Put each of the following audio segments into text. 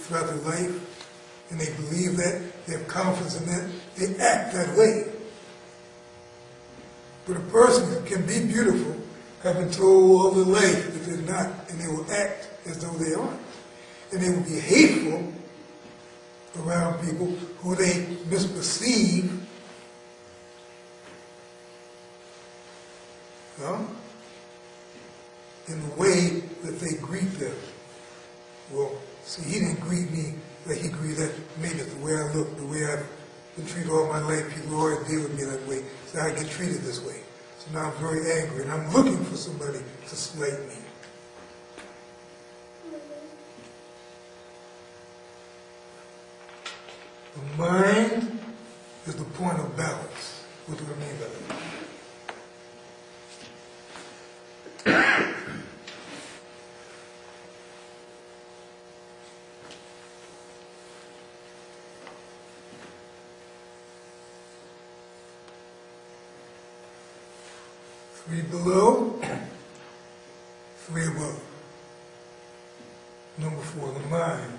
throughout their life, and they believe that, they have confidence in that, they act that way. But a person can be beautiful, have been told all their life that they're not, and they will act as though they are. And they will be hateful around people who they misperceive, in the way that they greet them. Well, see, he didn't greet me like he greeted that. Maybe it's the way I look, the way I've been treated all my life. People always deal with me that way, so I get treated this way. So now I'm very angry, and I'm looking for somebody to slight me. The mind is the point of balance. What do I mean by that? Three below, three above. Number 4, the mind.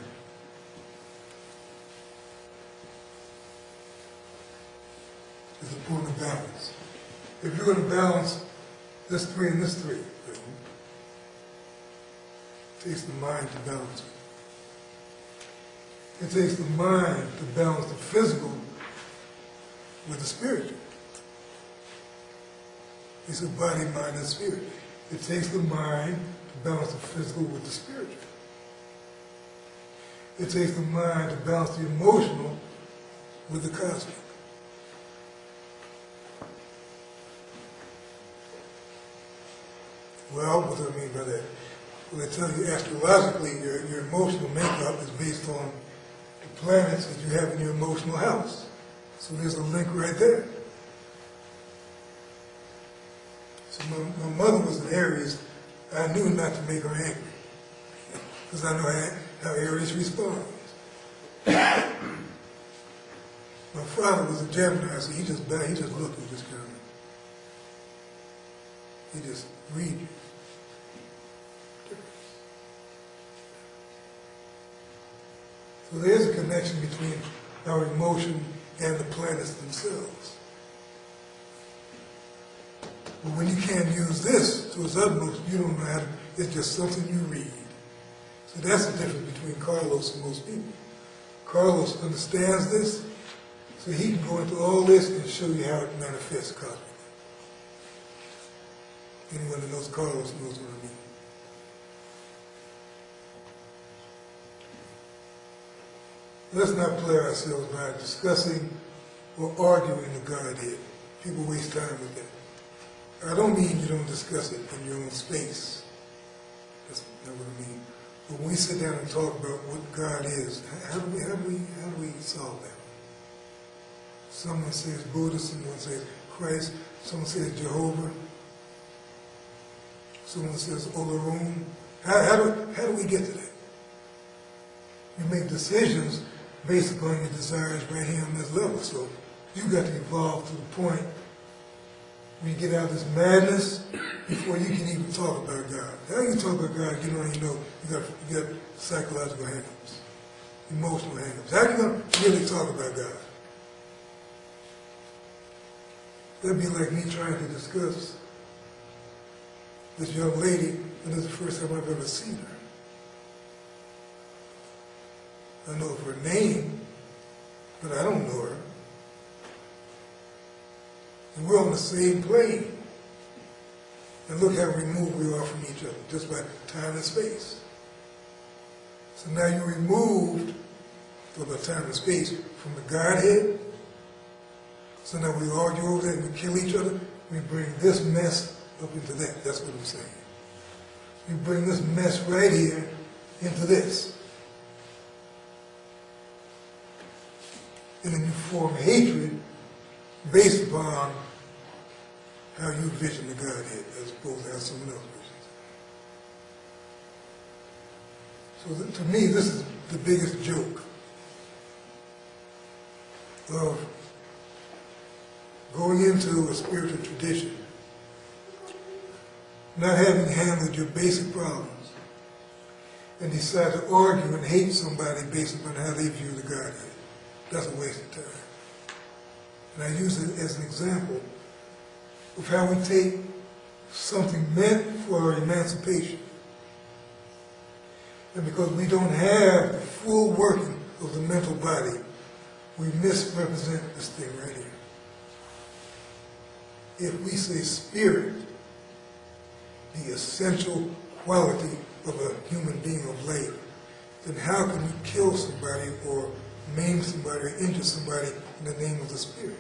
Is the point of balance. If you're going to balance this 3 and this 3, it takes the mind to balance it. It takes the mind to balance the physical with the spiritual. It's a body, mind, and spirit. It takes the mind to balance the physical with the spiritual. It takes the mind to balance the emotional with the cosmic. Well, what do I mean by that? Well, I tell you, astrologically, your emotional makeup is based on the planets that you have in your emotional house. So there's a link right there. So my mother was an Aries. I knew not to make her angry, because I know how Aries responds. My father was a Gemini, so he just looked and just kind of, he just read you. So there's a connection between our emotion and the planets themselves. But when you can't use this to its utmost, you don't know how to, it's just something you read. So that's the difference between Carlos and most people. Carlos understands this, so he can go into all this and show you how it manifests cosmically. Anyone that knows Carlos knows what I mean. Let's not play ourselves by discussing or arguing the Godhead. People waste time with that. I don't mean you don't discuss it in your own space. That's not what I mean. But when we sit down and talk about what God is, how do we solve that? Someone says Buddha, someone says Christ, someone says Jehovah, someone says Olarum. How do we get to that? You make decisions based upon your desires right here on this level. So you got to evolve to the point where you get out of this madness before you can even talk about God. How you talk about God, you don't even know you got psychological hang-ups, emotional hang-ups. How are you going to really talk about God? That'd be like me trying to discuss this young lady, and this is the first time I've ever seen her. I know her name, but I don't know her. And we're on the same plane. And look how removed we are from each other, just by time and space. So now you're removed by time and space from the Godhead. So now we argue over that, we kill each other, we bring this mess up into that. That's what I'm saying. You bring this mess right here into this. And then you form hatred based upon how you vision the Godhead as opposed to how someone else visions it. So to me, this is the biggest joke of going into a spiritual tradition, not having handled your basic problems, and decide to argue and hate somebody based upon how they view the Godhead. That's a waste of time. And I use it as an example of how we take something meant for our emancipation, and because we don't have the full working of the mental body, we misrepresent this thing right here. If we say spirit, the essential quality of a human being of life, then how can you kill somebody or maim somebody or injure somebody in the name of the spirit?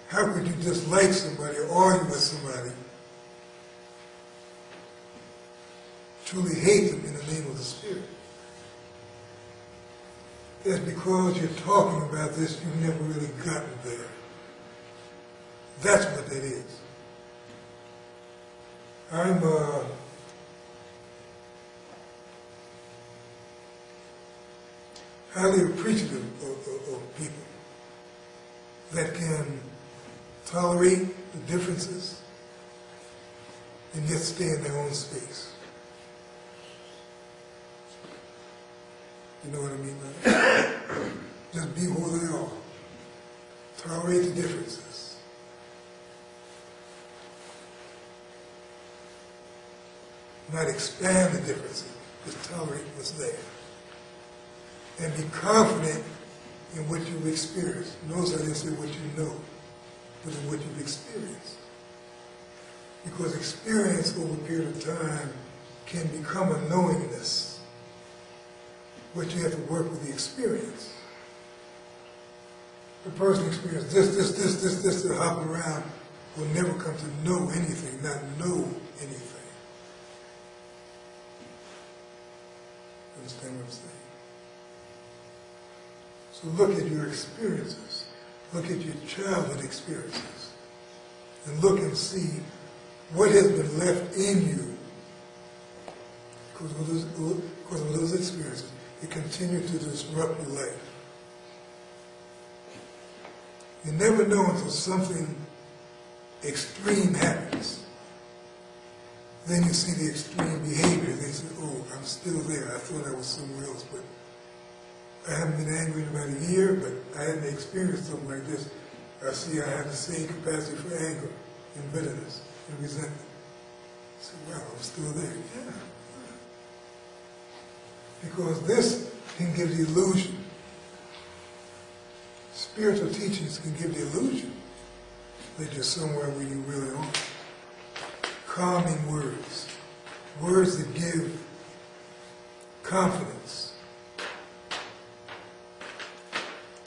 How could you dislike somebody or argue with somebody, truly hate them in the name of the spirit? That's because you're talking about this, you've never really gotten there. That's what that is. I'm highly appreciative of people that can tolerate the differences and yet stay in their own space. You know what I mean by that? Just be who they are. Tolerate the differences. Not expand the differences, just tolerate what's there. And be confident in what you've experienced. Notice I didn't say what you know, but in what you've experienced. Because experience over a period of time can become a knowingness. But you have to work with the experience. The person experienced this, to hop around, will never come to know anything, not know anything. Understand what I'm saying? So look at your experiences. Look at your childhood experiences. And look and see what has been left in you because of those experiences. It continues to disrupt your life. You never know until something extreme happens. Then you see the extreme behavior. They say, oh, I'm still there. I thought I was somewhere else, but I haven't been angry in about a year, but I hadn't experienced something like this. I see I have the same capacity for anger and bitterness and resentment. I say, wow, I'm still there. Yeah. Because this can give the illusion. Spiritual teachings can give the illusion that you're somewhere where you really aren't. Calming words. Words that give confidence.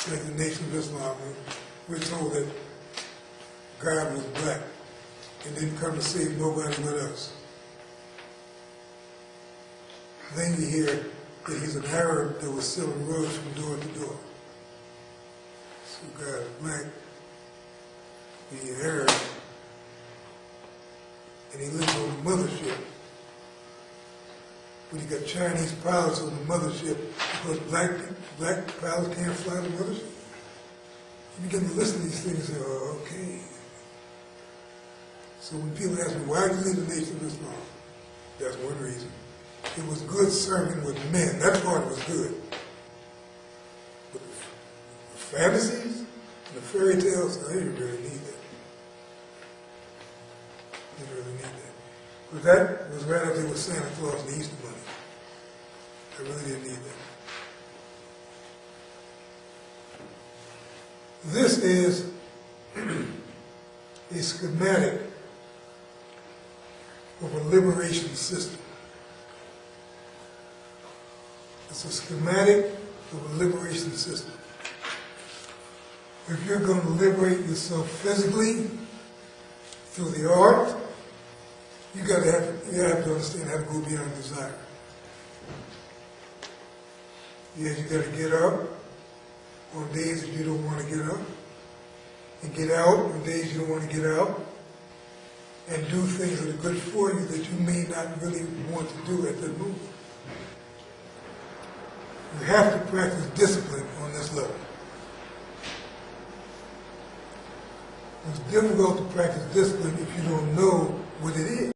Like the Nation of Islam, we're told that God was black and didn't come to save nobody but us. Then you hear that he's an Arab that was selling rugs from door to door. So God is black, he's an Arab, and he lives on a mothership. But he got Chinese pilots on the mothership because black pilots can't fly the mothership. You begin to listen to these things and say, oh, okay. So when people ask me, why do you leave the Nation of Islam? That's one reason. It was good serving with men. That part was good. But the fantasies and the fairy tales, I didn't really need that. Didn't really need that. But that was right up there with Santa Claus and the Easter Bunny. I really didn't need that. This is a schematic of a liberation system. It's a schematic of a liberation system. If you're going to liberate yourself physically through the art, you have to understand how to go beyond desire. Yes, you got to get up on days that you don't want to get up, and get out on days you don't want to get out, and do things that are good for you that you may not really want to do at that moment. You have to practice discipline on this level. It's difficult to practice discipline if you don't know what it is.